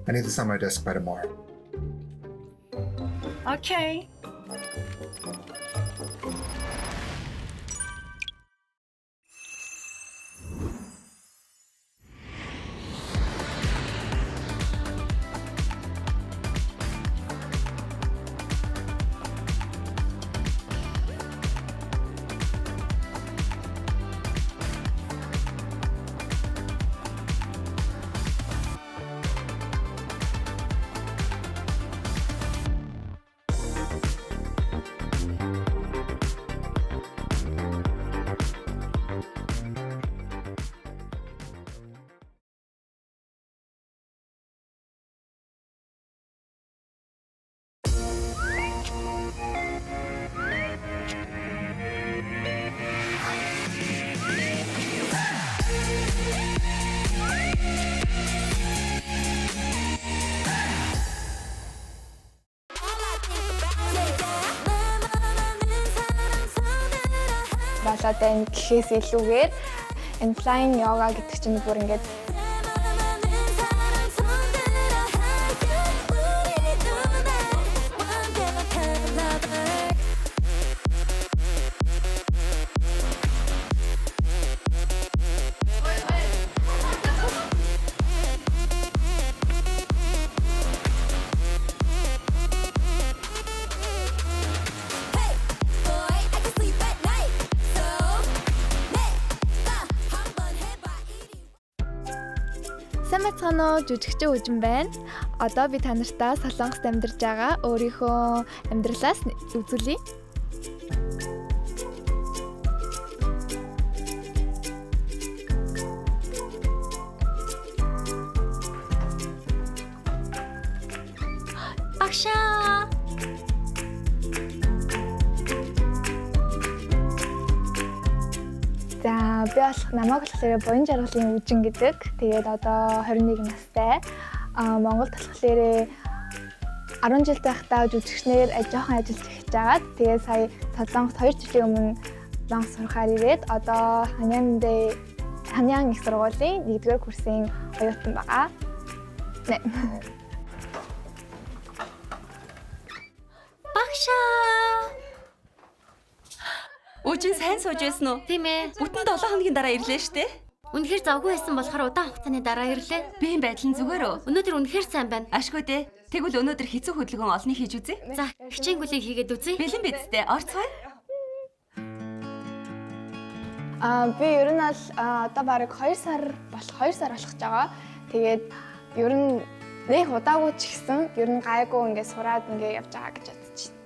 I need this on my desk by tomorrow. Okay. Болоод энэ гэхээс илүүгээр энэ flying yoga гэдэг чинь бүр ингээд Самцхано жүжигчин үжин байна. Одоо би та нартай Солонгост амьдарч байгаа өөрийнхөө амьдралаас үзүүлье. Багшаа. За би болох намайг болохоор буян жаргалын үжин гэдэг. Тэгээд одоо 21 настай. Монголд болохоор 10 жил байхдаа жүжигчнэр жоохон ажиллаж эхэлж байгаа. Тэгээд сая Солонгост 2 жилийн өмнө Солонгос сурахаар ирээд одоо Ханьян их сургуулийн 1-р курсын оюутан байгаа. Багшаа. Үжин сайн сууж байсан уу? Тийм ээ. Бүтэн 7 хоногийн дараа ирлээ штэ. Үнэхээр завгүй байсан болохоор удаан хугацааны дараа ирлээ. Би энэ байдал нь зүгээр үү? Өнөөдөр үнэхээр сайн байна. Ашгүй дээ. Тэгвэл өнөөдөр хэцүү хөдөлгөөн олныг хийж үзье. За, хичээнгүлийг хийгээд үзье. Бэлэн бидтэй. Орцгоё. Би ер нь бол одоо бараг 2 сар болох байгаа. Тэгээд ер нь нэг удаагүй ч гэсэн ер нь гайгүй ингээд сураад ингээд явж байгаа гэж бодож байна.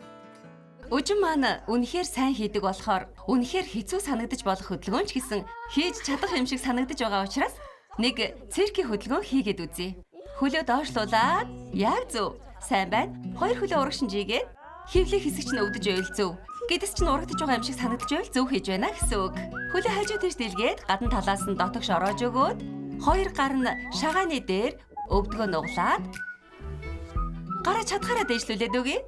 Үжин маань үнэхээр сайн хийдэг болохоор үнэхээр хэцүү санагдаж болох хөдөлгөөн ч гэсэн хийж чадах юм шиг санагдаж байгаа учраас нэг циркийн хөдөлгөөн хийгээд үзье. Хөлөө доошлуулад яг зөв. Сайн байна. 2 хөлөө урагшин жигээд хөвлийн хэсэг чинь өвдөж байвал зөв. Гэдэс чинь урагдаж байгаа юм шиг санагдаж байвал зөв хийж байна гэсэн үг. Хөлөө хажуу тийш дэлгээд гадна талаас нь дотогш ороож өгөөд 2 гар нь шагааны дээр өвдгөө нуглаад гараа чадхаараа дээшлүүлээд өгье.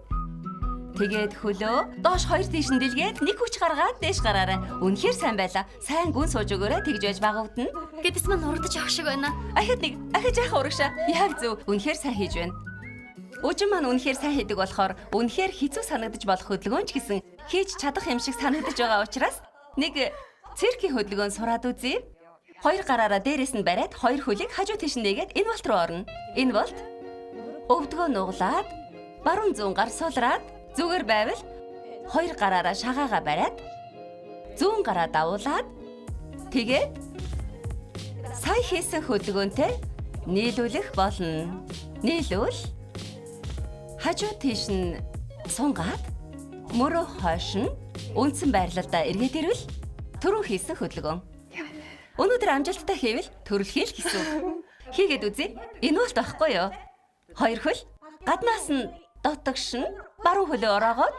Тэгээд хөлөө доош 2 тийш нь дэлгээд нэг хүч гаргаад дээш гараарай. Үнэхээр сайн байла. Сайн гүн сууж өгөөрэй. Тэгж байж багавдана. Гэдэс маань урагдаж авах шиг байна. Ахид жаахан урагшаа. Яг зөв. Үнэхээр сайн хийж байна. Үжин маань үнэхээр сайн хийдэг болохоор үнэхээр хэцүү санагдаж болох хөдөлгөөн ч гэсэн хийж чадах юм шиг санагдаж байгаа учраас нэг циркийн хөдөлгөөн сураад үзье. 2 гараараа дээрээс нь бариад 2 хөлийг хажуу тийш нээгээд энэ болт руу орно. Энэ болт өвдгөө нуглаад баруун зүүн гар суулраад зүгээр байвал 2 гараараа шагаагаа бариад зүүн гараа давуулаад тэгээд сая хийсэн хөдөлгөөнтэй нийлүүлэх болно. Нийлүүл хажуу тийш нь сунгаад мөрөө хойш нь үндсэн байрлалдаа эргээд ирвэл түрүү хийсэн хөдөлгөөн. Өнөөдөр амжилттай хийвэл төрөлхийн л гэсэн үг. Хийгээд үзье. Энэ болт байхгүй юу? 2 хөл гаднаас нь дотогш нь баруун хөлөө ороогоод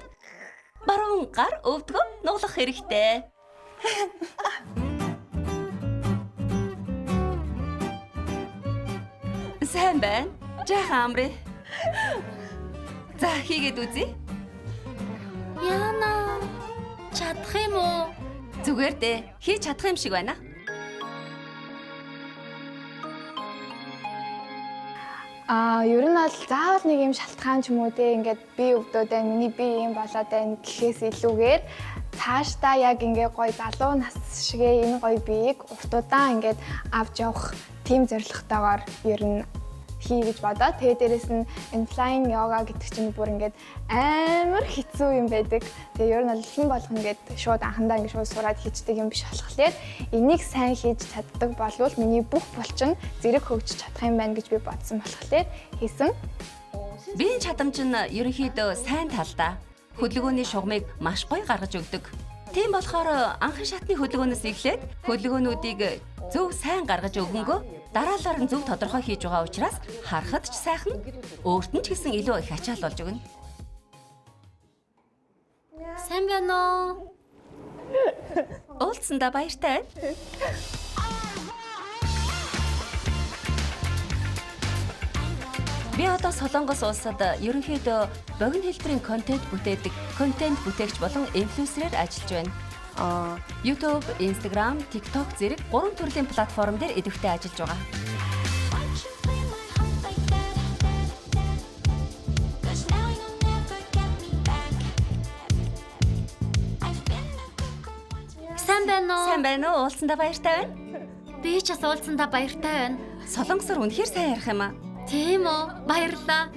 баруун гар өвдгөө нуглах хэрэгтэй. Сайн байна. Жаахан амрээ. За хийгээд үзье. Яна. Чадах юм уу? Зүгээр дээ. Хийж чадах юм шиг байна. Ер нь бол заавал нэг юм шалтгаан ч юм уу те ингээд би өвдөөд байна, миний би юм болоод байна гэхээс илүүгээр цаашдаа яг ингээ гоё залуу нас шигээ энэ гоё биеийг урт удаан ингээд авч явах тийм зорилготойгоор ер нь хий гэж бодоод тэгээ дээрэс нь flying yoga гэдэг чинь бүр ингээд амар хэцүү юм байдаг. Тэгээ ер нь бол хэн болгоно ингээд шууд анхандаа ингээд шууд сураад хийдэг юм биш болохоор энийг сайн хийж чаддаг болвол миний бүх булчин зэрэг хөгжиж чадах юм байна гэж би бодсон болохоор хийсэн. Биеийн чадамж нь ерөнхийдөө сайн талдаа хөдөлгөөний шугамыг маш гоё гаргаж өгдөг. Тийм болохоор анхан шатны хөдөлгөөнөөс эхлээд хөдөлгөөнүүдийг зөв сайн гаргаж өгөнгөө дараалал нь зөв тодорхой хийж байгаа учраас харахад ч сайхан, өөрт нь ч гэсэн илүү их ачаал болж өгнө. Сайн байна уу? Уулзсандаа баяртай байна. Би одоо Солонгос улсад ерөнхийдөө богино хэлбэрийн контент бүтээдэг контент бүтээгч болон инфлюенсерээр ажиллаж байна. YouTube, Instagram, TikTok зэрэг 3 төрлийн платформ дээр идэвхтэй ажиллаж байгаа. Сайн байна уу? Сайн байна уу? Уулзсандаа баяртай байна. Би ч бас уулзсандаа баяртай байна. Солонгосоор үнэхээр сайн ярих юм аа. Тийм үү? Баярлалаа.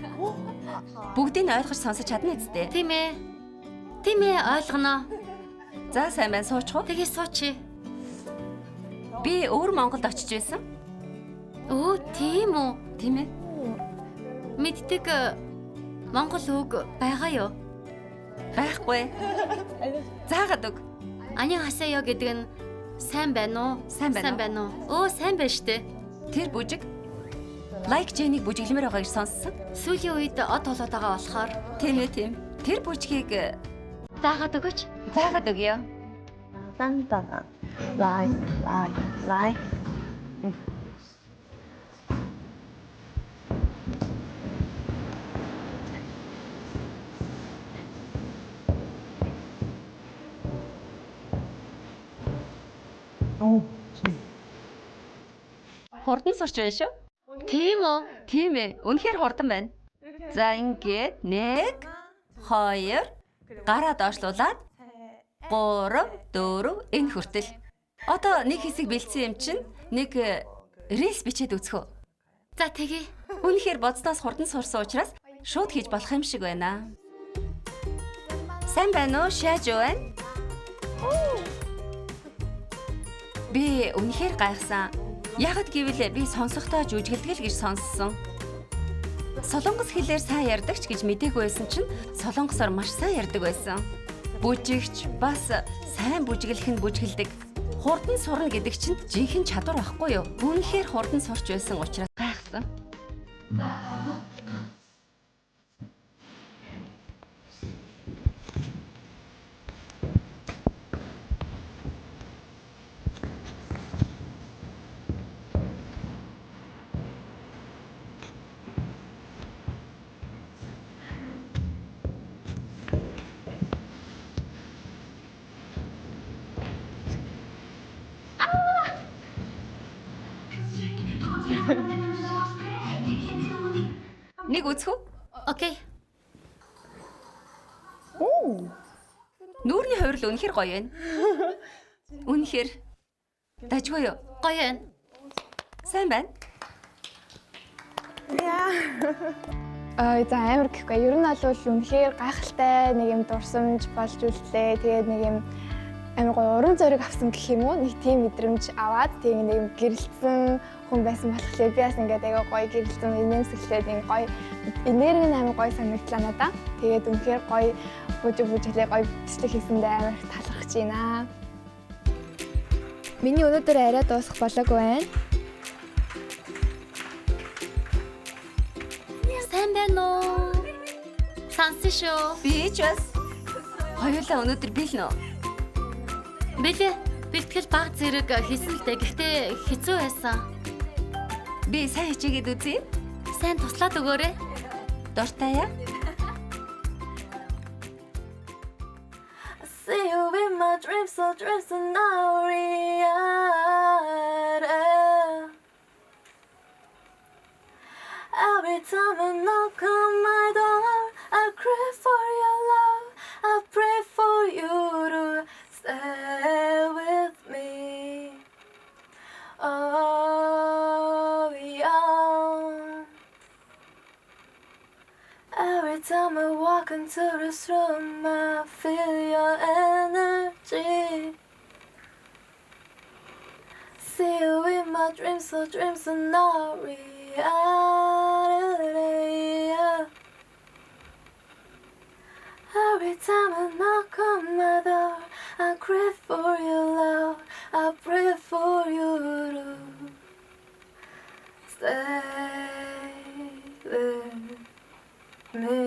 Бүгдийг ойлгож сонсож чадна үсттэй. Тийм ээ. Тийм ээ, ойлгоно. За сайн байна, суучих уу? Тэгээ суучи. Би өөр Монголд очиж байсан. Өө, тийм үү? Тийм ээ. Мэддэг Монгол үг байгаа юу? Байхгүй. Заагаад өг. Аня хасаяа гэдэг нь сайн байна уу? Сайн байна уу? Сайн байна уу? Өө, сайн байна штэ. Тэр бүжиг Like Jenny бүжиглэмээр байгаа гэж сонссон. Сүүлийн үед од болоод байгаа болохоор Тийм ээ, тийм. Тэр бүжгийг заагаад өгөөч. заагаад өгье. Тантана. Лай. Хурдан сурч байна шүү. Тийм үү? Тийм ээ. Үнэхээр хурдан байна. За ингээд 1 2 гараа доошлуулад 3 4 энэ хүртэл. Одоо нэг хэсэг бэлдсэн юм чинь нэг рилс бичээд үзэх үү? За тэгье. Үнэхээр бодсноос хурдан сурсан учраас шууд хийж болох юм шиг байна. Сайн байна уу? Шааж байна? Би үнэхээр гайхсан. Ягд гэвэл би сонсохдоо жүжиглдэг л гэж сонссон. Солонгос хэлээр сайн ярьдаг ч гэж мэдээгүй байсан чинь солонгосоор маш сайн ярьдаг байсан. Бүжигч бас сайн бүжиглэх нь бүжиглдэг. Хурдан сурна гэдэг чинь жинхэнэ чадвар байхгүй юу? Үнэхээр хурдан сурч байсан учраас гайхсан. Нэг үзэх үү? Окей. Нүүрний хувирал үнэхээр гоё байна. Үнэхээр дажгүй юу? Гоё байна. Сайн байна. За амар гэхгүй. Ер нь бол үнэхээр гайхалтай нэг юм дурсамж болж үлдлээ. Тэгээд нэг юм амар гоё уран зориг авсан гэх юм уу? Нэг тийм мэдрэмж аваад тийм нэг юм гэрэлтсэн хүн байсан болохоор би бас ингээд аяга гоё гэрэлтсэн инээмсэглээд юм гоё энерги амар гоё санагдлаа надаа. Тэгээд үнэхээр гоё бүжиглээ гоё бичлэг хийсэндээ амар их талархаж байна. Миний өнөөдөр арай дуусах болоогүй байна. Сайн байна уу? Сансан шүү. Би ч бас хоёулаа өнөөдөр бэлнэ үү? Бэлээ. Бэлтгэл баг зэрэг хийсэн л дээ. Гэхдээ хэцүү байсан. Би сайн хичээгээд үзье. Сайн туслаад өгөөрэй. Дуртай яа? See you in my dreams, so dreams and now reality. Every Every time I knock on my door, I cry for your love. I pray for you to stay with me. Oh, beyond. Every time I walk into this room, I feel your energy. See you in my dreams, so dreams are not reality. Every time I knock on my door, I crave for your love. I pray for you to stay with me.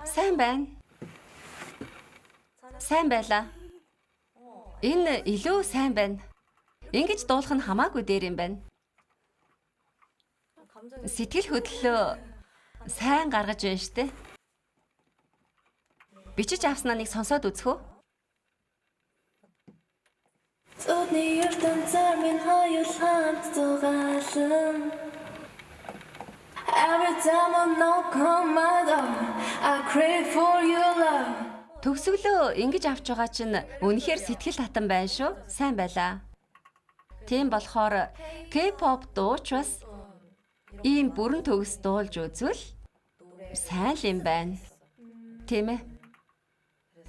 Сайн байна. Сайн байлаа. Энэ илүү сайн байна. Ингэж дуулах нь хамаагүй дээр юм байна. Сэтгэл хөдлөлөө сайн гаргаж байна штэ. Бичиж авснаа нэг сонсоод үзэх үү? Төвний ертөнцийн минь хоёул хамтдуулсан. Every time I knock on my door, I crave for your love. Төгсгөлөө ингэж авч байгаа чинь үнэхээр сэтгэл татан байна шүү. Сайн байлаа. Тийм болохоор K-pop дууч бас ийм бүрэн төгс дуулж үзвэл сайн л юм байна. Тийм ээ.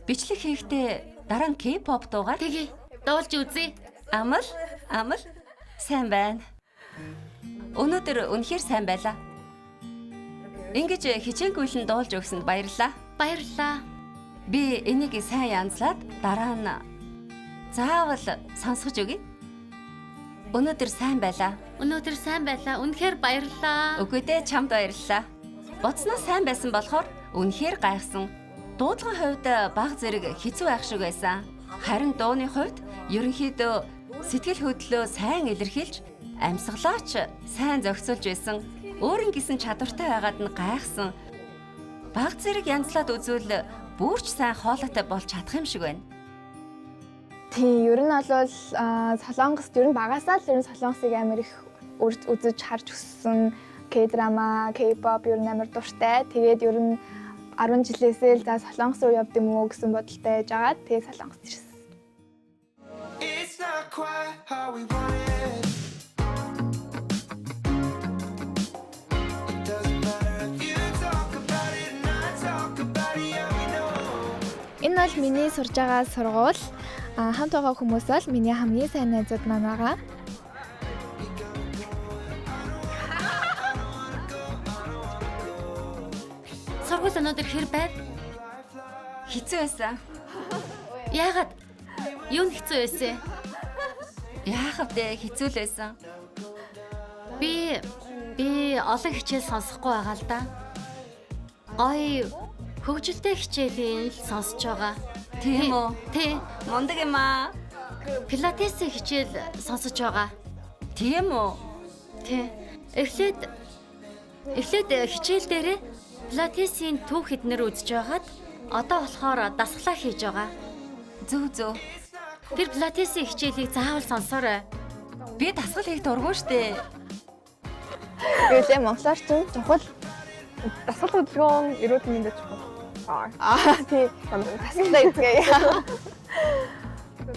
Бичлэг хийхдээ дараа нь K-pop дуугаар Тэгээ дуулж үзье. Амал сайн байна. Өнөөдөр үнэхээр сайн байлаа. Ингэж хичээнгүйлэн дуулж өгсөнд баярлалаа. Баярлалаа. Би энийг сайн янзлаад дараа нь заавал сонсгож өгье. Өнөөдөр сайн байлаа. Өнөөдөр сайн байлаа. Үнэхээр баярлалаа. Үгүй дээ, чамд баярлалаа. Боцноо сайн байсан болохоор үнэхээр гайхсан. Дуудлагын хувьд баг зэрэг хэцүү байх шиг байсан. Харин дууны хувьд ерөнхийдөө сэтгэл хөдлөлөө сайн илэрхийлж, амьсгалаач сайн зохицуулж байсан. Өөрийн гэсэн чадвартай байгаад нь гайхсан. Баг зэрэг янзлаад үзвэл бүрч сайн хоолойтой болж чадах юм шиг байна. Тийм, ер нь бол Солонгост ер нь багасаа л ер нь Солонгосыг амар их үзэж харж өссөн K-драма, K-pop ер нь амар дуртай. Тэгээд ер нь 10 жилээсээ л за Солонгос руу явд юм уу гэсэн бодолтой байжгаад тэгээд Солонгост ирсэн. It's not quite how we want it. It doesn't matter if you talk about it and I talk about it, yeah we know. Энэ бол миний сурж байгаа сургууль. Хамт байгаа хүмүүс бол миний хамгийн сайн найзууд маань байгаа. Сургууль өнөөдөр хэр байв? Хэцүү байсан. Яагаад? Юу нь хэцүү байсан? Яахав дээ хэцүү л байсан. Би олон хичээл сонсохгүй байгаа л да. Гоё хөгжилтэй хичээлийн л сонсож байгаа. Тийм үү? Тий. Мундаг юм аа. Пилатесийн хичээл сонсож байгаа. Тийм үү? Тий. Эхлээд хичээл дээрээ пилатесийн түүх эднэр үзэж байгаад одоо болохоор дасгалаа хийж байгаа. Зөв. Тэр пилатесийн хичээлийг заавал сонсоорой. Би дасгал хийх дурггүй штэ. Тэгэлээ монголоор ч чухал дасгал хөдөлгөөн эрүүл мэндэд чухал. Тий. Дасгалаа хийгээ.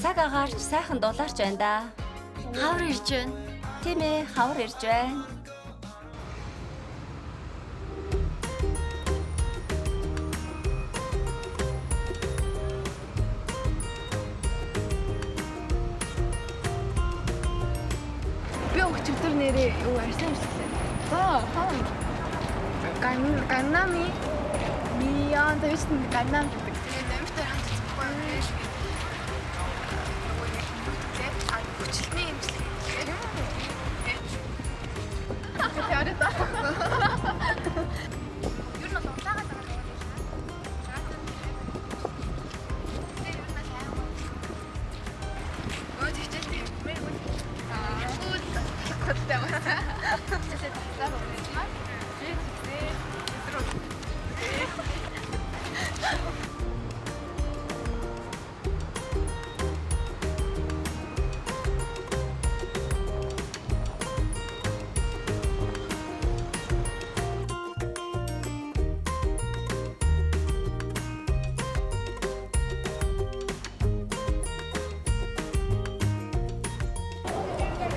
Цаг агаарч сайхан дулаарч байна да. Хавар ирж байна. Тийм ээ, хавар ирж байна. Би өчигдөр нэрээ юу арьсан хэлсэн. Ганнами Бeyond this Gangnam гэдэг. Тэгээд амиртай хамт зохион байж. Хүчлэний имжлэг. Тэгээд та. Юу нэг улаагаад байгаа юм.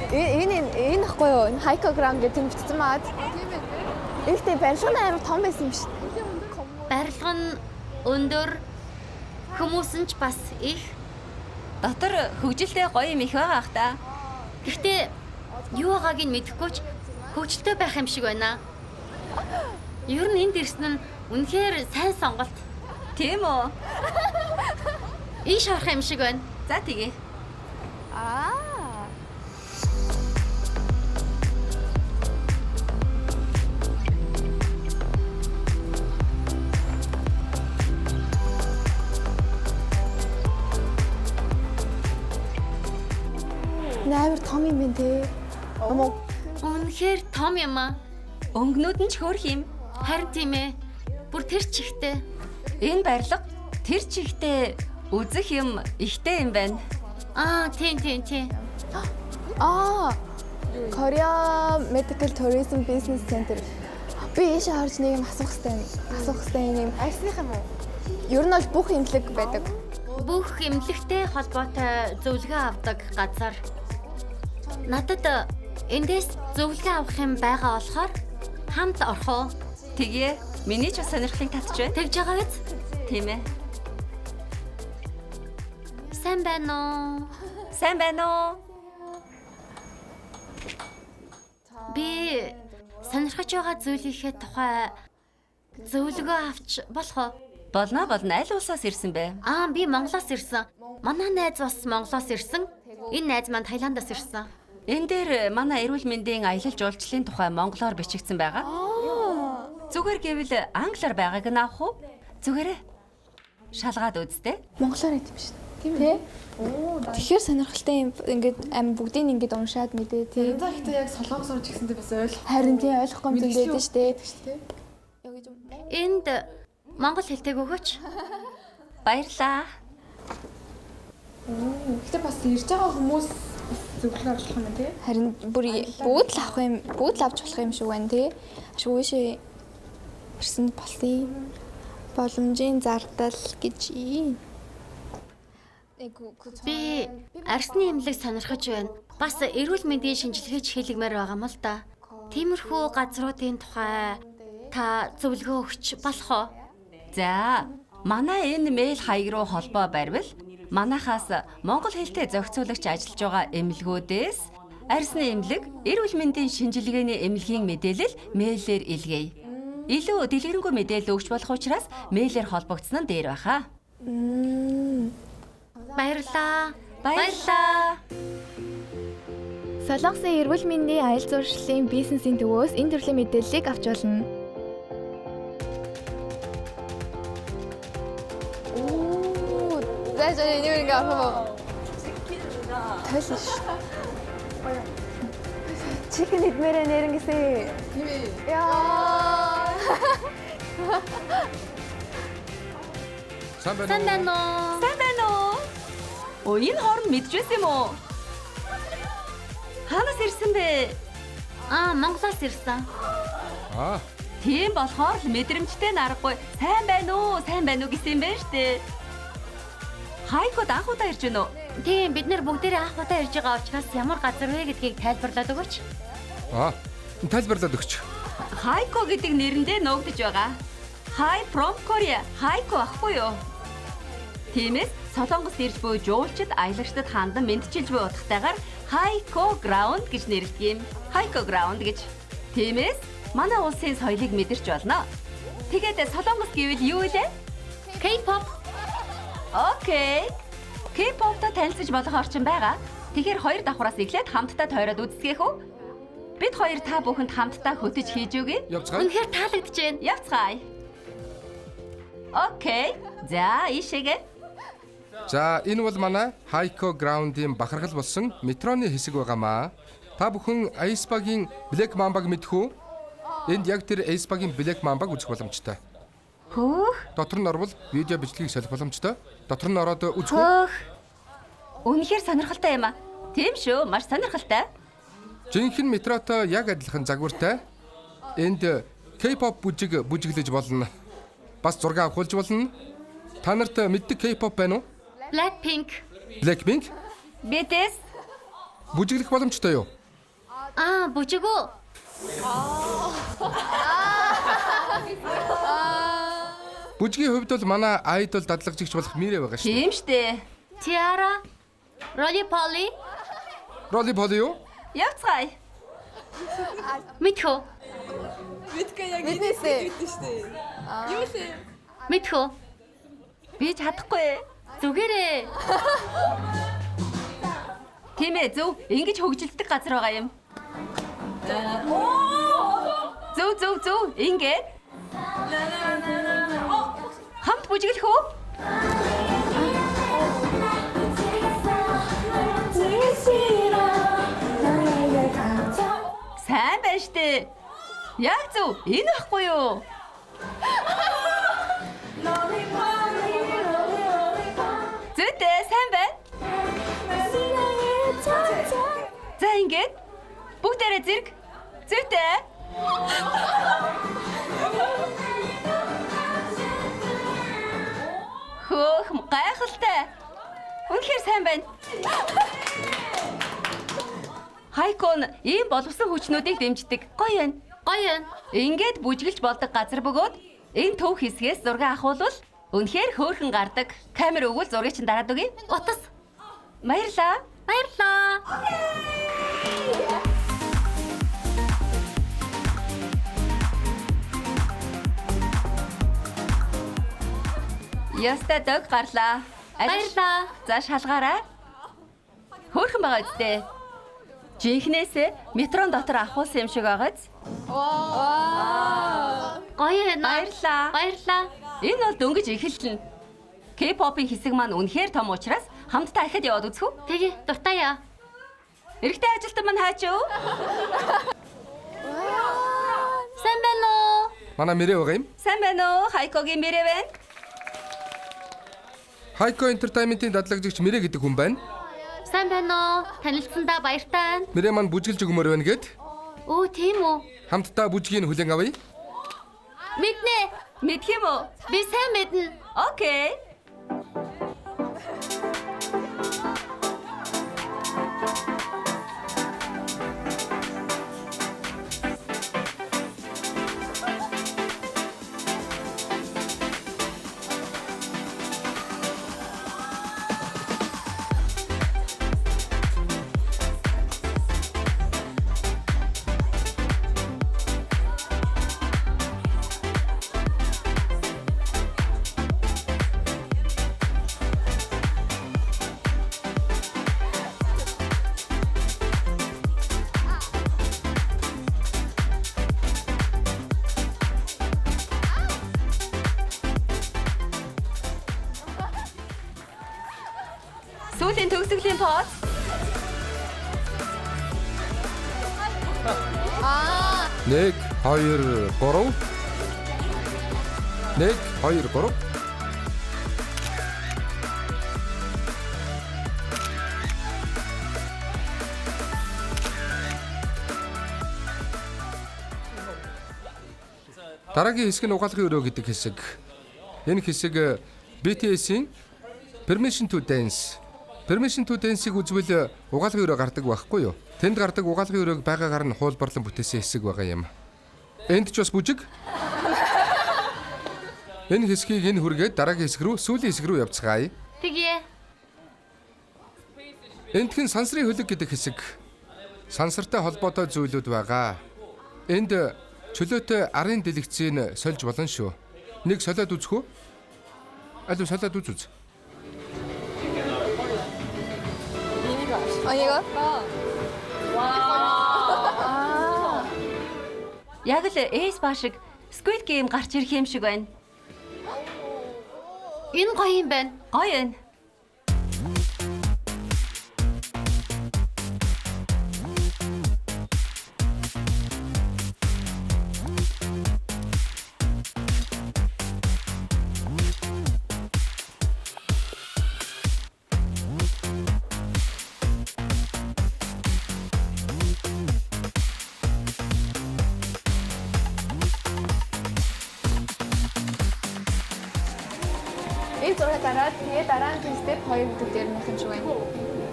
Энэ ахгүй юу? Энэ хайкограм гэдэг нь бичсэн маад. Тийм ээ. Ихтэй барилга нь амар том байсан юм шүү. Барилга нь өндөр, хүмүүс нь ч бас их. Дотор хөгжилтэй гоё юм их байгаа ах та. Гэхдээ юу байгааг нь мэдэхгүй ч хөгжилтэй байх юм шиг байна. Ер нь энд ирсэн нь үнэхээр сайн сонголт. Тийм үү? Ийш орох юм шиг байна. За тэгээ. Амар том юм байна те. Үнэхээр том юм аа. Өнгнүүд нь ч хөөрх юм. Харин тийм ээ. Бүр тэр чихтэй. Энэ барилга тэр чихтэй үзэх юм ихтэй юм байна. Тийм. Korea Medical Tourism Business Center. Би ийшээ харж нэг юм асуух хэрэгтэй юм. Арсных юм уу? Ер нь бол бүх эмнэлэг байдаг. Бүх эмнэлэгтэй холбоотой зөвлөгөө авдаг газар. Надад эндээс зөвлөгөө авах юм байгаа болохоор хамт орох уу? Тэгээ миний ч бас сонирхлыг татж байна. Тэгж байгаа биз? Тийм ээ. Сайн байна уу? Сайн байна уу? Би сонирхож байгаа зүйлийнхээ тухай зөвлөгөө авч болох уу? Болно. Аль улсаас ирсэн бэ? Би Монголоос ирсэн. Манай найз бас Монголоос ирсэн. Энэ найз маань Таиландаас ирсэн. Энэ дээр манай эрүүл мэндийн аялал жуулчлалын тухай монголоор бичигдсэн байгаа. Зүгээр гэвэл англиар байгааг нь авах уу? Зүгээрээ. Шалгаад үзтээ. Монголоор гэдэг юм шүү дээ. Тийм ээ. Тэгэхээр сонирхолтой юм. Ингээд бүгдийг ингээд уншаад мэдээ тий. За ихтэй яг солонгос орж гисэндээ бас ойлгох. Харин тий ойлгохгүй юм байдаг шүү дээ. Яг гэж юм. Энд монгол хэлтэйг өгөөч. Баярлаа. Гэтэ бас ирж байгаа хүмүүс зөвлөгөө авах юм тий. Харин бүр бүгд л авах юм, бүгд л авч болох юм шиг байна тий. Шүүшээ ирсэн болсон боломжийн зардал гэж. Би арсны эмнэлэг сонирхож байна. Бас эрүүл мэндийн шинжилгээч хэлгмээр байгаа юм л да. Тиймэрхүү газруудын тухай та зөвлөгөө өгч болох уу? За, манай энэ мэйл хаяг руу холбоо барьвал манайхаас монгол хэлтэй зохицуулагч ажиллаж байгаа эмнэлгүүдээс арсны эмнэлэг, эрүүл мэндийн шинжилгээний эмнэлгийн мэдээлэл мэйлээр илгээе. Илүү дэлгэрэнгүй мэдээлэл өгч болох учраас мэйлээр холбогдсон нь дээр баха. Баярлаа. Солонгосын эрүүл мэндийн аялал жуулчлалын бизнесийн төвөөс энэ төрлийн мэдээллийг авч болно. Зайж энийг ингээ авах уу? Тэсэж. Chicken идмээрэ нэрнгэсэ. Тийм ээ. Яа. Сайн байна уу? Энэ хооронд мэдчихсэн юм уу? Хаанаас ирсэн бэ? Монголоос ирсэн. Тийм болохоор л мэдрэмжтэй нарахгүй сайн байна уу гэсэн юм байна штэ. Хайкод анх удаа ирж байна уу? Тийм, бид нэр бүгдээрээ анх удаа ирж байгаа учраас ямар газар вэ гэдгийг тайлбарлаад өгөөч. Тайлбарлаад өгч. Хайко гэдэг нэрэндээ нуугдж байгаа. Hi from Korea. Хайко ахгүй юу? Тиймээс Солонгост ирж буй жуулчид аялагчдад хандан мэдчилж буй утгатайгаар Хайко Ground гэж нэрлэдэг юм. Хайко Ground гэж. Тиймээс манай улсын соёлыг мэдэрч болно. Тэгээд Солонгос гэвэл юу вэ? K-pop. Окей. K-pop-тай танилцж болох орчин байгаа. Тэгэхээр хоёр давхраас эхлээд хамтдаа тойроод үздэхэх үү? Бид хоёр та бүхэнд хамтдаа хөтөж хийж өгье. Явцгаая. Үнэхээр таалагдж байна. Явцгаая. Окей. За, ишээгээ. За, энэ бол манай Хайко Ground-ийн бахархал болсон метроны хэсэг байгаамаа. Та бүхэн Aespa-гийн Black Mamba-г мэдэх үү? Энд яг тэр Aespa-гийн Black Mamba-г үзэх боломжтой. Дотор нь орвол видео бичлэгийг солих боломжтой. Дотор нь ороод үзэх үү? Үнэхээр сонирхолтой юм аа. Тийм шүү, маш сонирхолтой. Жинхэнэ метротой яг адилхан загвартай. Энд K-pop бүжиглэж болно. Бас зураг авахулж болно. Та нарт мэддэг K-pop байна уу? Blackpink. Blackpink? BTS. Бүжиглэх боломжтой юу? Бүжигөө. Бүжгийн хувьд бол манай айдол дадлагжигч болох Мирэ байгаа шүү. Тийм штэ. Tiara. Roly Poly. Роли Поли юу? Явцгаая. Мэдхүү. Мэдхүү. Би чадахгүй. Зүгээрээ. Тийм ээ, зөв. Ингэж хөгжилдэг газар байгаа юм. Зөв. Ингээд. Хамт бүжиглэх үү? Сайн байна штэ. Яг зөв. Энэ байхгүй юу? Зүйтэй, сайн байна. За ингээд. Бүгдээрээ зэрэг. Зүйтэй. Хөөхм гайхалтай. Үнэхээр сайн байна. Хайкон ийм боловсон хүчнүүдийг дэмждэг. Гоё байна. Ингээд бүжгэлж болдог газар бөгөөд энэ төв хэсгээс зураг авахулвал үнэхээр хөөрхөн гардаг. Камер өгвөл зургийг чинь дараад өгье. Утас. Баярлаа. Яста дог гарлаа. Баярлаа. За шалгаарай. Хөөрхөн байгаа үстэй. Жинхнээсээ метрон дотор авахулсан юм шиг байгааз. Гоё байна. Баярлаа. Энэ бол дөнгөж эхэлнэ. K-pop-ын хэсэг маань үнэхээр том учраас хамтдаа ахад яваад үзэх үү? Тэгээ, дуртаяа. Эрэгтэй ажилтан маань хаач юу? Сайн байна уу? Манай Мирэ байгаа юм. Сайн байна уу? Хайкогийн Мирэ байна. Хайко Entertainment-ийн дадлагжигч Мирэ гэдэг хүн байна. Сайн байна уу? Танилцсандаа баяртай. Мирэ маань бүжгэлж өгмөр байна гэд Оо, тийм үү? хамтдаа бүжгийг хүлээн авъя. Мэднэ. Мэдх юм уу? Би сайн мэднэ. Окей. Сүүлийн төгсгөлийн поз. 1 2 3 1 2 3 Дараагийн хэсэг нь угаалгын өрөө гэдэг хэсэг. Энэ хэсэг BTS-ийн Permission to Dance. Permission to Dance-ийг үзвэл угаалгын өрөө гардаг байхгүй юу? Тэнд гардаг угаалгын өрөөг байгаагаар нь хуулбарлан бүтээсэн хэсэг байгаа юм. Энд ч бас бүжиг. Энэ хэсгийг энэ хүргээд дараагийн хэсэг рүү, сүүлийн хэсэг рүү явцгаая. Тэгээ. Эндхэн сансрын хөлөг гэдэг хэсэг. Сансартай холбоотой зүйлүүд байгаа. Энд чөлөөтэй арын дэлгэцийг сольж болно шүү. Нэг солиод үзэх үү? Аль солиод үз. 이거? Яг л Ace Bar шиг Squid Game гарч ирэх юм шиг байна. Энэ гоё юм байна. Гоё байна. 이 зураг дараад тэгээ дараа нь степ 2 гэдэг дээр нөх юм шиг байна.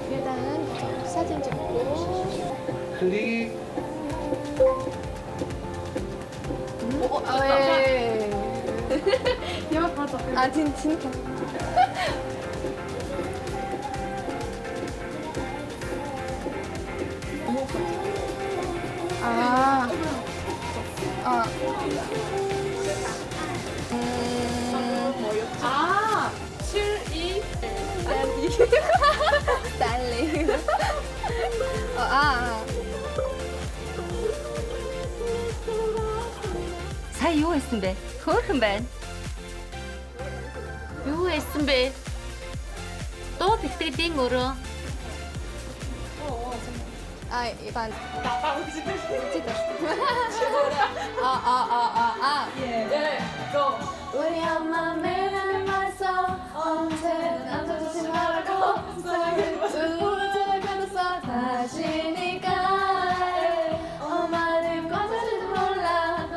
Тэгээ дараа нь сажин 찍고 클릭. 아 진짜. 아. 아. 스탠리. Сая юу хийсэн бэ? Хөөрхөн байна. Юу эсэн бэ? Дуу бэлтгэлийн өрөө. 아 이건 우리 엄마 매일 말써 언제나 남자 조심하라고 두번째 변했어 다시니까 엄마는 꺼져질지 몰라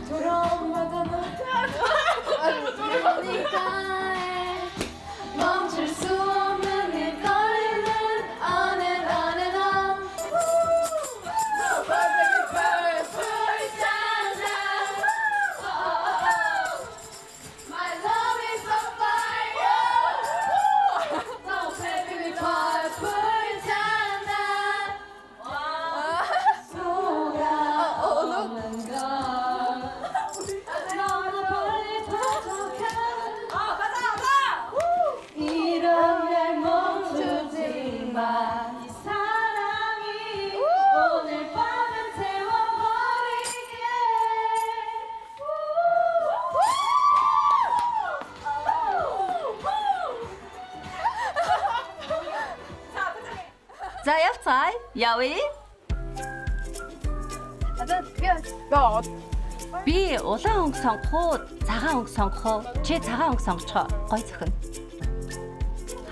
졸업마다 그러니까 멈출 수 없는 이 떨리는 on and on and on My love is on fire. Don't let me fall. 불탄다. 속아오는 건 너무 멀리 부족한 이름에 멈추지 마. 이 사랑이 오늘 밤을 태워버리게. За явцгаая. Явъя. Би улаан өнгө сонгох уу, цагаан өнгө сонгох уу? Чи цагаан өнгө сонгочихоо. Гой зөхөн.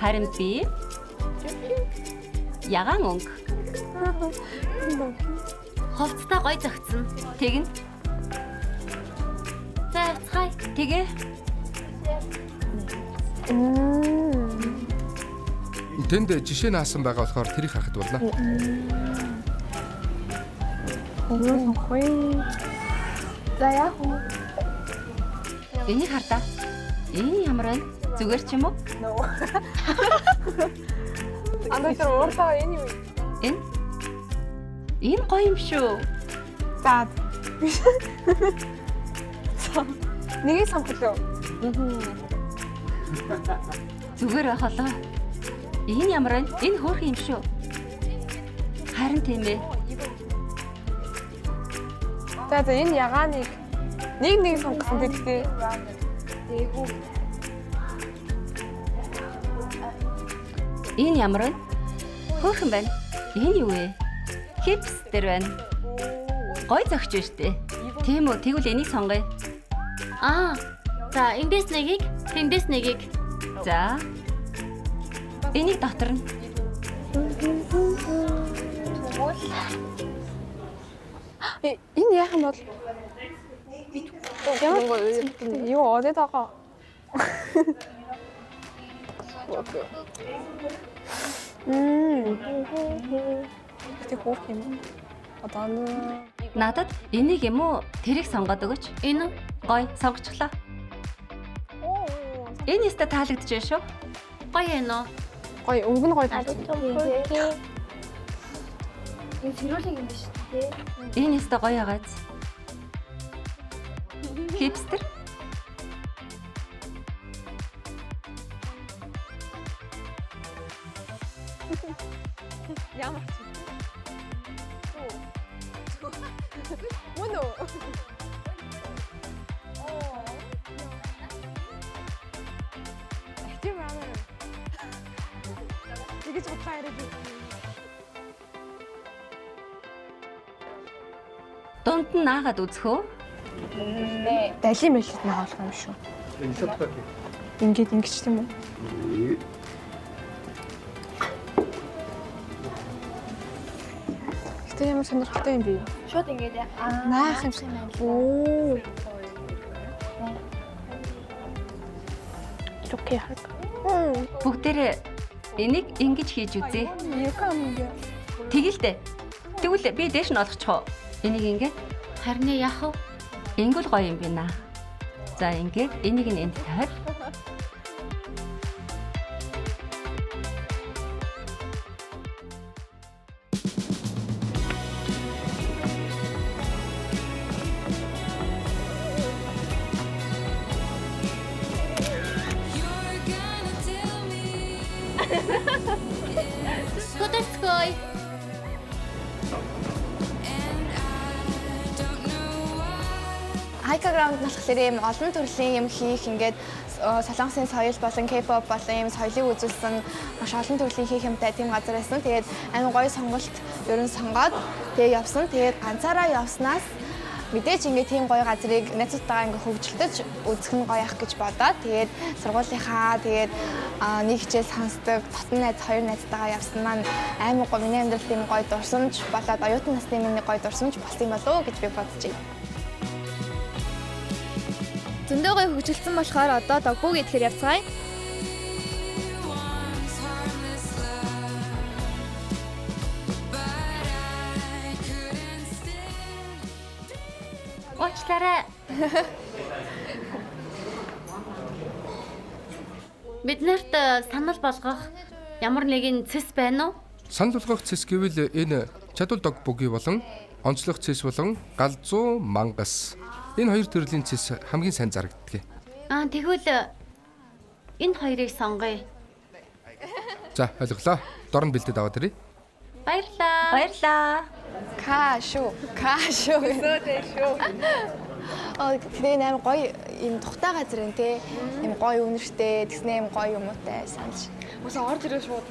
Харин би ягаан өнгө. Хувцтай гой зөгцсөн. Тэгнь. За явцгаая. Тэгээ. Тэнд жишээ наасан байгаа болохоор тэрийг харахад болно. 자 яах вэ? Энийг хардаа. Энэ ямар вэ? Зүгээр ч юм уу? 안될 오르다가 애니 Энэ? Энэ гоё юм шүү. 자 нэгийг сонгоё. Зүгээр байх болоо. Энэ ямар вэ? Энэ хөөрхөн юм шүү. Харин тийм ээ. 자 энэ ягааныг нэг сонгосон гэдэгтэй. Энэ ямар вэ? Хөөрхөн байна. Энэ юу вэ? Хипстер байна. Гой зөгч штэ. Тийм үү? Тэгвэл энийг сонгоё. Аа. За эндээс нэгийг, тэндээс нэгийг. За. Энийг дотор нь. Энэ яах юм бол 이거 어디다가 되게 고급 나는 Надад энийг юм уу? Тэрийг сонгоод өгөөч. Энэ үү? Гой сонгочлоо. Энэ өстө таалагдчихэ шүү. Гоё ээ нөө. 거의 은근 거의 다 Энэ өстө гоё агааз. Хипстер. 야마치 뭐노 되게 좋다 이래도 Дунд нь наагаад үзэх үү? 날씨 멜리스 나가서 가면 쉬워 인기 тийм үү Гэтэ ямар сонирхолтой юм бэ? Шууд ингэж Наах юм шиг. Оо. 이렇게 할까? Бүгдээрээ Энийг ингэж хийж үзье. Тэгэлдэ. Тэгвэл би дээш нь олгочих уу? Энийг ингээд Харин яах вэ? ингүүл гоё юм байна. За ингээд энийг нь энд тавиад Төдөлцгөөе. Хайка граунд нь болохоор ийм олон төрлийн юм хийх ингээд солонгосын соёл болон K-pop болон ийм соёлыг үзүүлсэн маш олон төрлийн хийх юмтай тийм газар байсан. Тэгээд амар гоё сонголт ерөн сонгоод тэгээд явсан. Тэгээд ганцаараа явснаас мэдээж ингээд тийм гоё газрыг найзуудтайгаа ингээд хөгжилдөж үзэх нь гоё ах гэж бодоод тэгээд сургуулийнхаа тэгээд нэг хичээл сонсдог дотн найз хоёр найзтайгаа явсан маань амар гоё миний амьдралд тийм гоё дурсамж болоод оюутан насны миний гоё дурсамж болсон юм болов уу гэж би бодож байна. Зөндөө гоё хөгжилсэн болохоор одоо догбуу гэхээр явцгаая. Уучлаарай. Бид нарт санал болгох ямар нэгэн цэс байна уу? Санал болгох цэс гэвэл энэ чадвал дог бүги болон онцлог цэс болон галзуу мангас. Энэ хоёр төрлийн цэс хамгийн сайн зарагддаг. Тэгвэл энэ хоёрыг сонгоё. За ойлголоо. Дор нь бэлдээд аваад ирье. Баярлалаа. баярлаа. Кашуу. Өсөөдэй шүү. Тэгээ амар гоё юм тухтай газар энэ те. Юм гоё үнэртэй, тэгснэ юм гоё юмутай санаж. Уусаа орж ирээ шууд.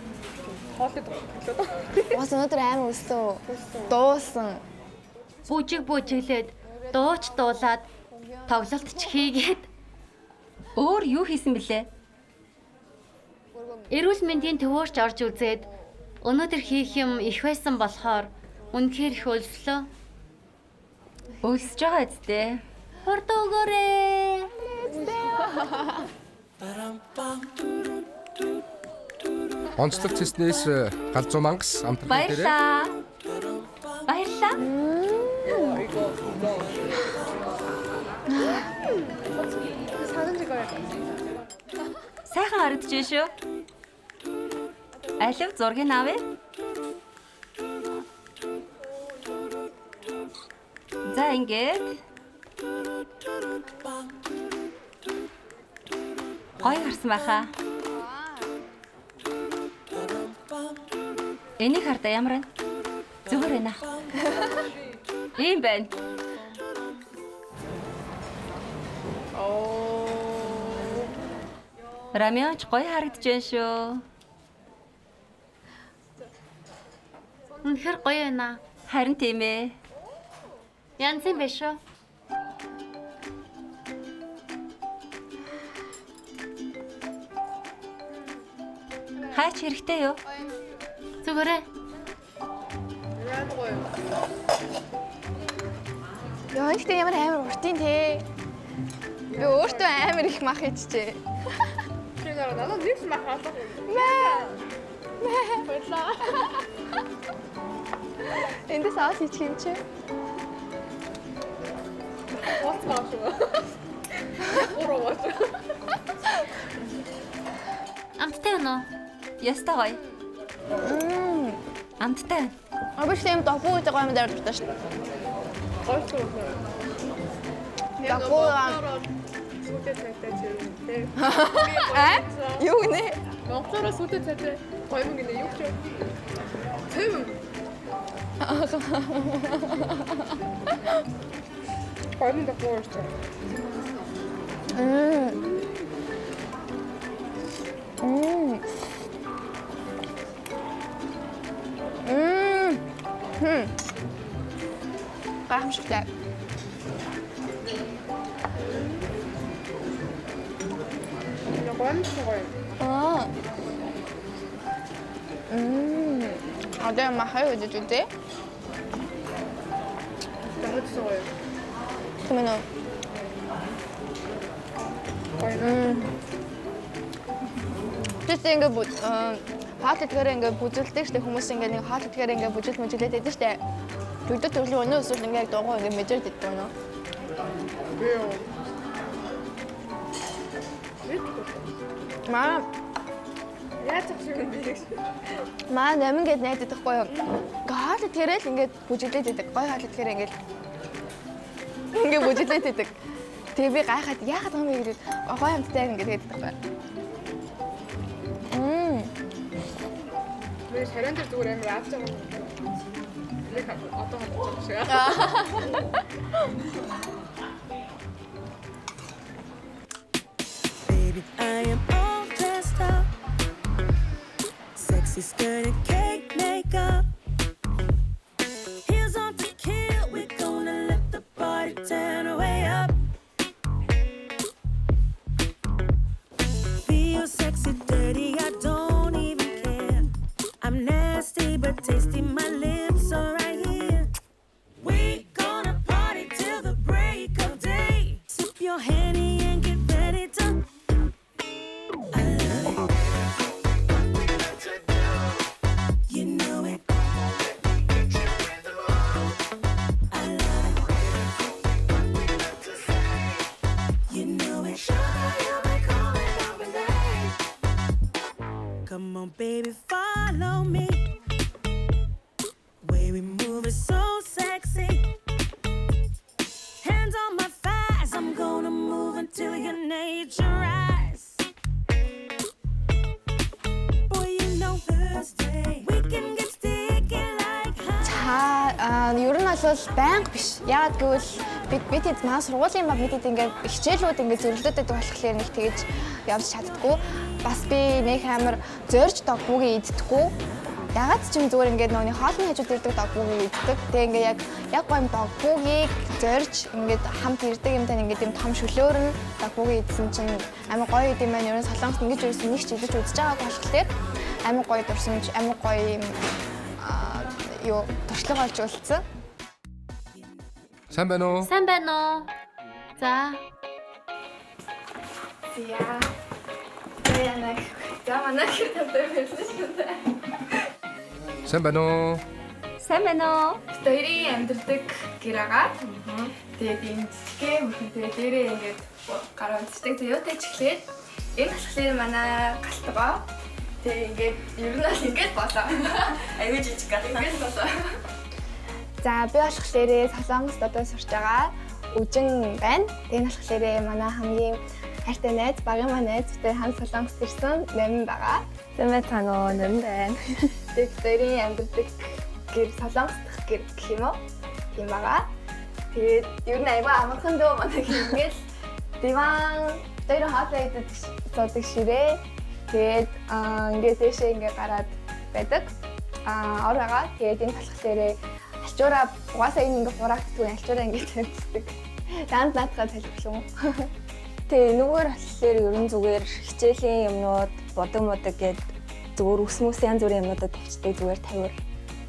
Хоолой төлөө. Уус өнөөдөр амар өсөө. Дуусан. Бүжиглээд дууч дуулаад тоглолт ч хийгээд Өөр юу хийсэн бэлээ? эрүүл мэндийн төвөөрч орж үзээд өнөөдөр хийх юм их байсан болохоор үнэхээр их өлслөө. Өлсөж байгаа үстэй. Хурд өгөөрэй. Онцлог цэснээс галзуу мангас амтрал дээрээ. Баярлаа. Баярлаа. Сайхан харагдаж байна шүү. Алив зургийг авъя. За ингээд. Гоё харсан байхаа. Энийг хардаа ямар вэ? Зүгээр байна. Ийм байна. Рамяч гоё харагдаж байна шүү. Үнэхээр гоё байна. Харин тийм ээ. Янз юм биш үү? Хаач хэрэгтэй юу? Зүгээрээ. Яа, ихтэй ямар амар уртын те. Би өөртөө амар их мах хийчихээ. Надад нэг мах хаалга. Баярлаа. Эндээс аваад хийчих юм чи. What мах вэ? Уруу. Амттай байна уу? Яста гоё. Амттай. Обич тийм догбуу гэж гоё юм дээр дуртай шүү. Гойсоо. Догбуу Сүдэ цайтай чирээ. юу нэ? Монголоор сүдэ цайтай гоё юм гинэ юу ч. Тэм. Гоё юм догбуу шүү. Гайхамшигтай. Одоо махаа үдэж үдээ. Тахацсоо. Тэмэнэ. Тэс ингэ Хоол идэхээр ингээд бүжүүлдэг штэ хүмүүс ингээд нэг хоол идэхээр ингээд бүжүүлээд байдаг штэ. Тэгдэг төрлийн өнөө эсвэл ингээд дуугаа ингээд мэдээд иддэг өнөө. Маа яа ч юм бэ? Маа нэмэн гээд найддаг байхгүй юу? Хоол идэхээр л ингээд бүжүүлээд иддэг. Гой хоол идэхээр ингээд бүжүүлээд иддэг. Тэгээ би гайхаад яагаад юм бэ гэдэг гой хамттай ингээд иддэг байхгүй. Би шаран дээр зүгээр амар авч байгаа юм. Нэг одоо хандж байгаа шиг. Baby, I am all dressed up. Sexy skirt and cake makeup. Heels on to kill. We're gonna let the party turn way up. Feel sexy, dirty, I don't even care. I'm nasty but tasty, my lips are right here. We gonna party till the break of day. Sip your Henny and get ready to. I love it. You know it. I love it. You know it. Sugar, you'll be coming up and down. Come on, baby, follow me. Way we move is so sexy. Hands on my thighs, I'm gonna move until you nature rise. Boy, you know Thursday we can get sticky like За ер нь бол байнга биш. Яагаад гэвэл бид хэд маа сургуулийн баг бидэд ингээд хичээлүүд ингээд зөвлөдөд байдаг болохоор нэг тэгэж явж чаддаггүй. Бас би нэг амар зорж доггүйгээ иддэггүй. Ягаад ч юм зүгээр ингээд нөөний хоолны хажууд ирдэг доггүйгээ иддэг. Тэгээ ингээд яг гоо юм доггүйгийг зорж ингээд хамт ирдэг юмтай ингээд юм том шөлөөр нь доггүйгээ идсэн чинь амар гоё идэм байна. Ер нь солонгост ингэж юусэн нэг ч идэж үзэж байгааг болохоор амар гоё дурсамж, амар гоё юм юу туршлага олж үлдсэн. Сайн байна уу? Сайн байна уу? За. Яа. Яанах. Заманаа хэрэгтэй байсан шүү дээ. Сайн байна уу? Сайн байна уу? Хоёрын амьддаг гэр агаад. Тэгээд энэ цэцгээ хөрхөнтэй дээрээ ингээд гараа унцдаг. Тэгээд юутай ч ихлээр энэ болохоор манай галтгоо. Тэгээд ингээд ер нь бол ингээд болоо. Аюу жижиг гал ингээд болоо. За би болохоор Солонгост одоо сурч байгаа. Үжин байна. Тэгээд болохоор манай хамгийн хайртай найз, багын маань найзтай хамт Солонгост ирсэн 8 байгаа. Тэмээ танаа 8 байна. Тэгээд хоёрын амьддаг гэр Солонгос дахь гэр гэх юм уу? Тийм байгаа. Тэгээд ер нь аюу амархан дөө манай ингээд диван дээр хаалаа идэх суудаг ширээ. Тэгээд ингээд дэшээ ингээд гараад байдаг. Оройгоо тэгээд энэ талхлаарэ альчуураа угаасаа энэ ингээд хураагддаг альчуураа ингээд тавьдаг. Данд наадгаа тайлбарлах юм уу? Тэгээ нүгээр болохоор ер нь зүгээр хичээлийн юмнууд, бодог гээд зүгээр үс янз бүрийн юмнуудад тавьчихдаг зүгээр тавиар.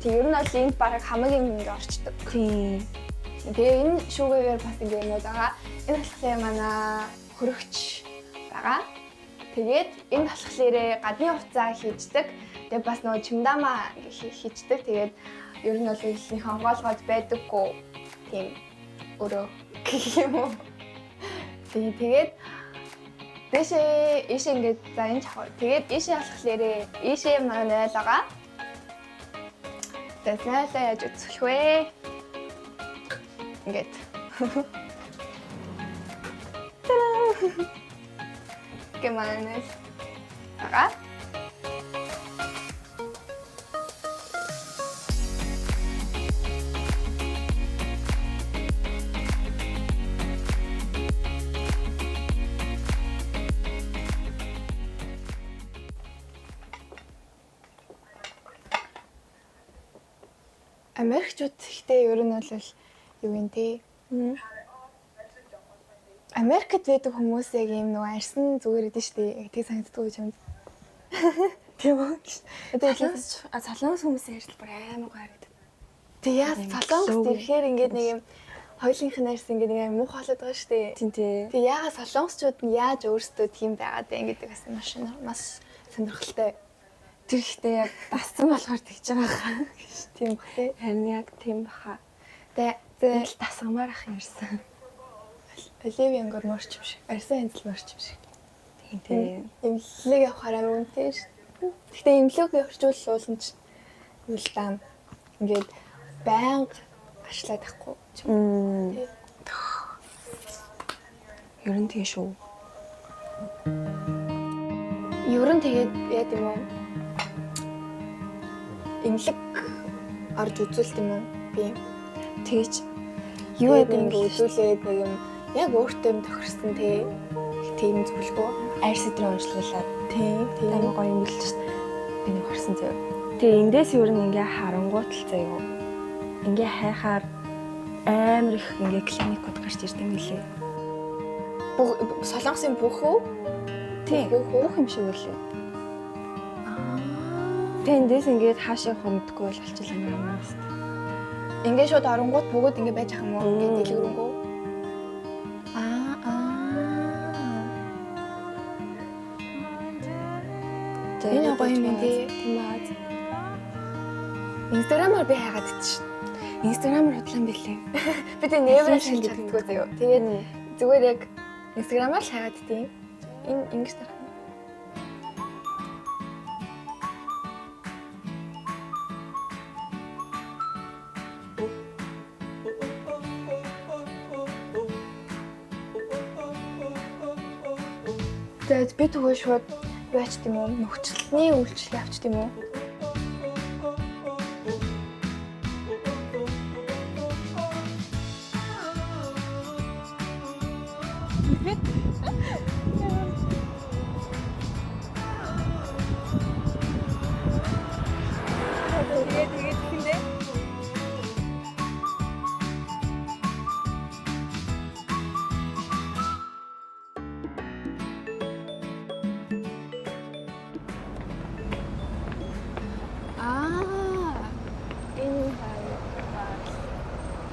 Тэг ер нь бол энд бараг хамгийн ингээд орчдөг. Тийм. Тэгээ энэ шүүгээр бас ингээд юмуд байгаа. Энэ болохоор манай хөрөгч байгаа. Тэгээд энэ болохоор гадны хувцас хийждэг. Тэгээд бас нөгөө чимдамаа хийждэг. Тэгээд ер нь бол их хонгоолгоод байдаггүй. Тийм өөрөө гэх юм уу. Тэгээд дэшээ ийшээ ингээд за энэ чавар. Тэгээд ийшээ болохоор ийшээ манай найл байгаа. Тэгээд найлаа яаж үзэх вэ? Ингээд. Гэманэс. Ага. Америкчууд ихтэй ер нь бол юу юм те. Америкт байдаг хүмүүс яг юм нөгөө арьсан зүгээр идэв штэ. Яг тэг санагддаг гэж юм. Тийм үү? Тэгээд солонгос хүмүүсийн ярьтал бүр амар гоё гэдэг. Тэг яа солонгост ирэхээр ингээд нэг юм хоёулынх нь арьсан ингээд нэг юм муухай болоод байгаа штэ. Тийм тий. Тэг яагаад солонгосчууд нь яаж өөрсдөө тийм байгаад байна гэдэг бас маш сонирхолтой. Тэр ихтэй яг дассан болохоор тэгж байгаа гэж тийм бах тий. Харин яг тийм баха. Тэгээ Дасгамаар ах ярьсан. Оливиангор морч юм шиг. Арсан эндэл морч юм шиг. Тийм. Имлэг явахаар амар үнэтэй ш. Гэхдээ имлэг явчихвал уулна ч үлдаам. Ингээд байнга ашлаад ахгүй. Ер нь тийм шүү. Ер нь тэгээд яа гэм юм. Имлэг орж үзүүлт юм уу? Би Тэгж юу юу яд гэдэг ингэ үзүүлээд нэг юм яг өөртөө юм тохирсон тийм зүйлгүй. арьс өдрөө уншлагуулад Тийм. амар гоё юм билж шүү. Би нэг харсан зөө. Тэгээ эндээс ер нь ингээ харангуут л заяа. Ингээ хайхаар амар их ингээ клиникууд гарч ирд юм билээ. Солонгосын бүх үү? Тийм. Бүх юм шиг үлээ. Тэгээ эндээс ингээд хаашаа хомдггүй бол алчил амар юм байна. Ингээ шууд оронгууд бүгд ингээ байж ах юм уу? Ингээ дэлгэрэнгүй. Энэ гоё юм дээ. Тийм баад. Инстаграмаар би хайгаад идчих. Инстаграмаар худлаа билээ. Би тэг нэмэр шилж чаддгүй заяа. Тэгээд зүгээр яг инстаграмаар л хайгаад идтiin. Энэ ингэж тарах. Тэгээд би тэгвэл шууд яач тийм үү? Нөхцөлний үйлчлэл авч тийм үү?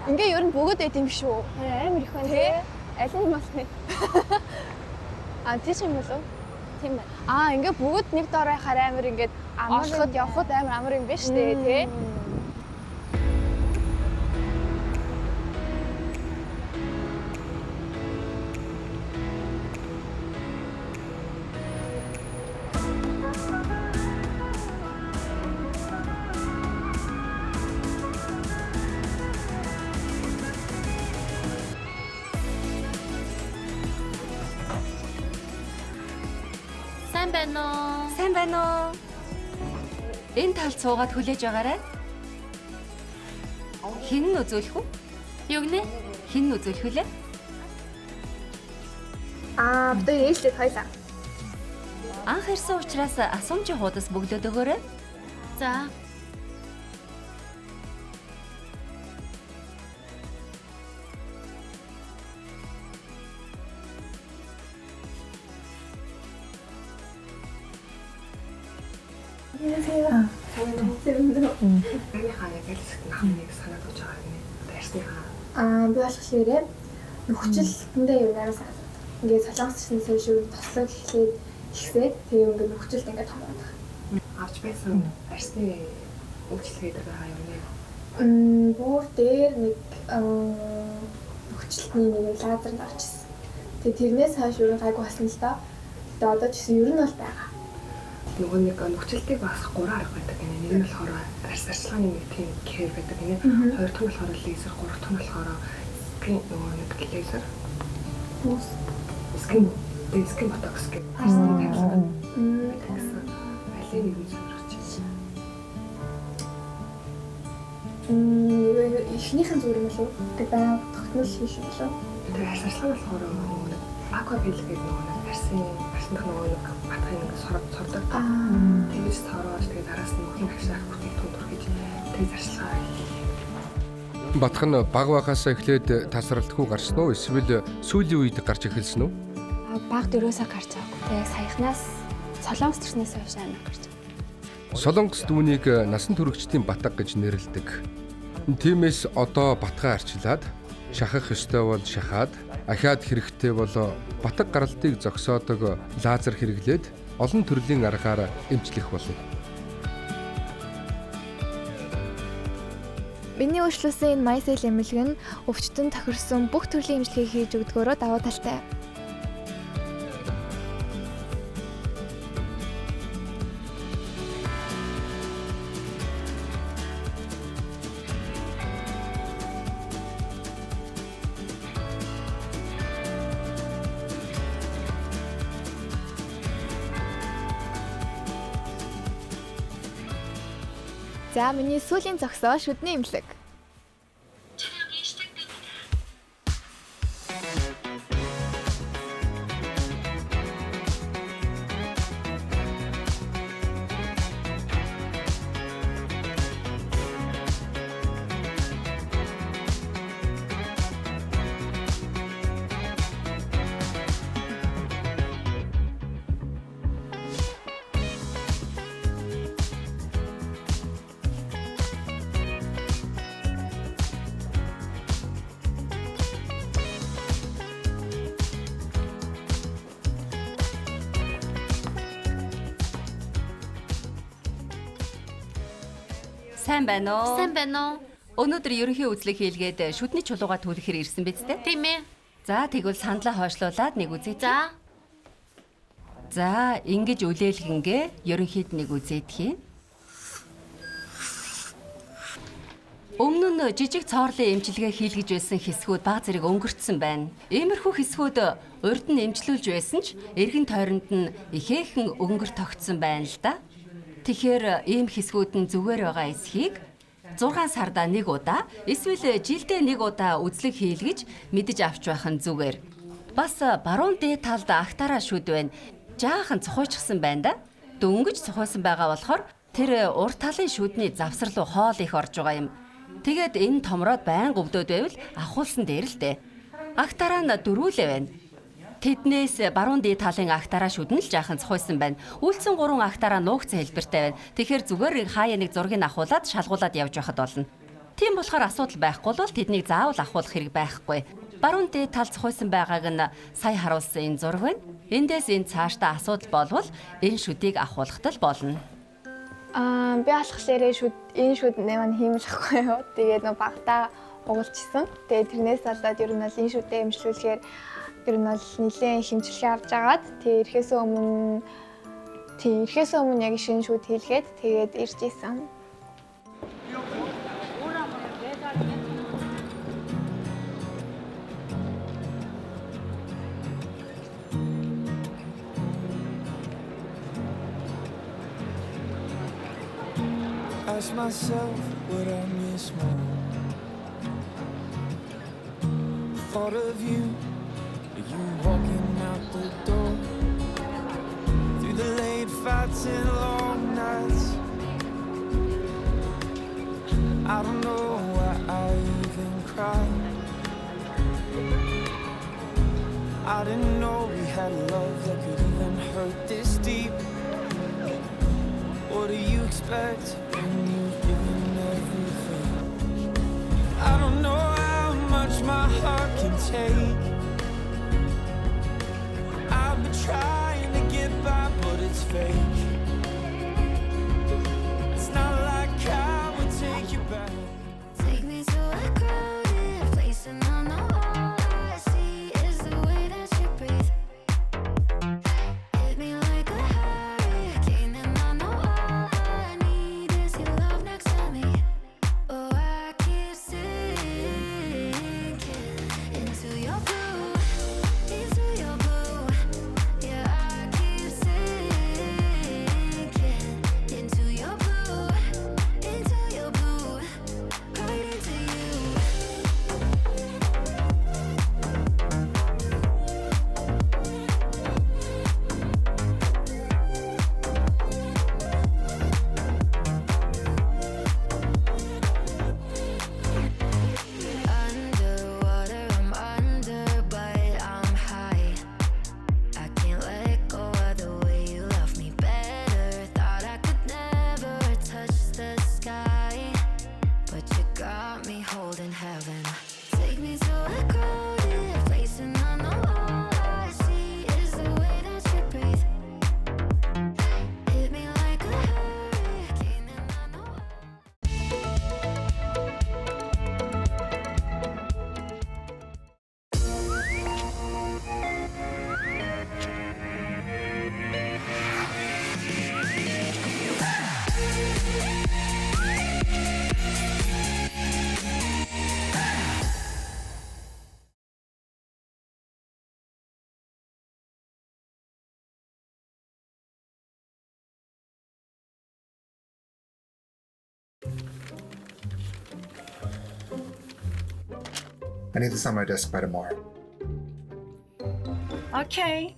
Ингээ ер нь бүгд байд юм шүү. Амар их байна тий. Аль нь малхны. А тийч юм болов? Тийм байна. Ингээ бүгд нэг доор байхаар амар ингээд амарлахад явхад амар юм биш үү тий? Сайн байна уу? Сайн байна уу? Энэ талд суугаад хүлээж байгаарай. Хин нь үзүүлэх үү? Юу гинэ? Хин нь үзүүлэх үлээ? Бид ээлжлээд хоёлаа. Анх ирсэн учраас асуумжийн хуудас бөглөөд өгөөрэй. За. Би болохоор нөхцөлөндөө юу нэрээс ингээд солонгосчны social тослог эхлээд ихсээд тэгээ ингээд нөхцөлд ингээд томоодог. Авч байсан арсны үйлчлэгээд байгаа юм нэ. Бүр дээр нэг нөхцөлтний нэг лазер авчихсан. Тэгээ тэрнээс хойш юу гайгүй болсон л доо. Тэгээ одоо ч гэсэн ер нь бол байгаа. Нөгөө нэг нөхцөлтийг бас 3 арга байдаг гэнэ. Нэг нь болохоор арс арчилгааны нэг тийм кэр байдаг гэнэ. Хоёр дахь нь болохоор лазер, гурав дахь нь болохоор скин нөгөө нэг лазер. Скин ботокс гэх арсны тавилга. Алийг нэг нь сонирхож байна. Эхнийхэн зүгээр юм болов? Тэгээ баян тогтмол хийх юм болов? Тэгээ арс арчилгаа болохоор нөгөө нэг аквапил гэдэг нөгөө нэг арсны нөгөө нэг батгын нэг сордог. Тэгэж сороож тэгээ араас нь мөхийн хашаах бүтээгдэхүүн төрхиж тэгээ зарчилгаа. Батх нь баг багасаа эхлээд тасралтгүй гарсан уу? Эсвэл сүүлийн үед гарч эхэлсэн үү? Баг дөрөөсөө гарч байгаагүй. Тэгээ саяхнаас солонгос төрснөөс хойш амар гарч байгаа. Солонгос дүүнийг насан туршидтын батга гэж нэрлэдэг. Тиймээс одоо батгаа арчилаад шахах ёстой бол шахаад, ахаад хэрэгтэй бол батга гаралтыг зогсоодог лазер хэрэглээд олон төрлийн аргаар эмчлэх болно. Миний өөрчлөсөн энэ MyCell эмнэлэг нь өвчтөнд тохирсон бүх төрлийн эмчилгээг хийж өгдөгөөрөө давуу талтай. За миний сүүлийн зогсоо шүдний эмнэлэг. Сайн байна уу? Сайн байна уу? Өнөөдөр ерөнхий үзлэг хийлгээд шүдний чулууга түлхэхээр ирсэн биз дээ? Тийм ээ. За тэгвэл сандлаа хойшлуулад нэг үзье. За. За, ингэж үлээлгэнгээ ерөнхийд нэг үзээдхий. Өмнө нь жижиг цоорлын эмчилгээ хийлгэж байсан хэсгүүд баг зэрэг өнгөрцсөн байна. Иймэрхүү хэсгүүд урд нь эмчлүүлж байсан ч эргэн тойронд нь ихээхэн өнгөр тогтсон байна л да. Тэгэхээр ийм хэсгүүд нь зүгээр байгаа эсхийг 6 сарда нэг удаа эсвэл жилдээ нэг удаа үзлэг хийлгэж мэдэж авч байх нь зүгээр. Бас баруун дээд талд агтаараа шүд байна. Жаахан цохойчсон байна да. Дөнгөж цохойсон байгаа болохоор тэр урд талын шүдний завсар руу хоол их орж байгаа юм. Тэгээд энэ томроод байнга өвдөд байвал ахуулсан дээр л дээ. Агтаараа нь дөрүүлээ байна. Тэднээс баруун дээд талын агтаараа шүдэн л жаахан цохойсон байна. Үлдсэн 3 агтаараа нуугцсан хэлбэртэй байна. Тэгэхээр зүгээр хаяа нэг зургийг ахуулаад шалгуулад явж байхад болно. Тийм болохоор асуудал байхгүй бол тэднийг заавал ахуулах хэрэг байхгүй. Баруун дээд тал цохойсон байгааг нь сая харуулсан энэ зураг байна. Эндээс энэ цаашдаа асуудал болвол энэ шүдийг ахуулахад л болно. Би алхахлаарээ энэ шүд нэмэн хиймлэхгүй юу. Тэгээд нөө багтаа угалжсэн. Тэгээд тэрнээс болоод ер нь бол энэ шүдээ эмчлүүлэхээр ер нь бол нэлээд хэмжлэгээ авч агаад ирэхээс өмнө яг шинэ шүд хийлгээд тэгээд ирж исэн. Ask myself what I miss more. Thought of you walking out the door. Through the late fights and long nights. I don't know why I even cried. I didn't know we had love that could even hurt this deep. What do you expect when you've given everything? I don't know how much my heart can take. I've been trying to get by, but it's fake. It's not like I would take you back. Take me to a crowded place and I know all I see is the way that you breathe. Hit me like a hurricane and I know all I need is your love next to me. Oh, I keep sinking into your blue, into your blue. Yeah, I need this on my desk by tomorrow. Okay.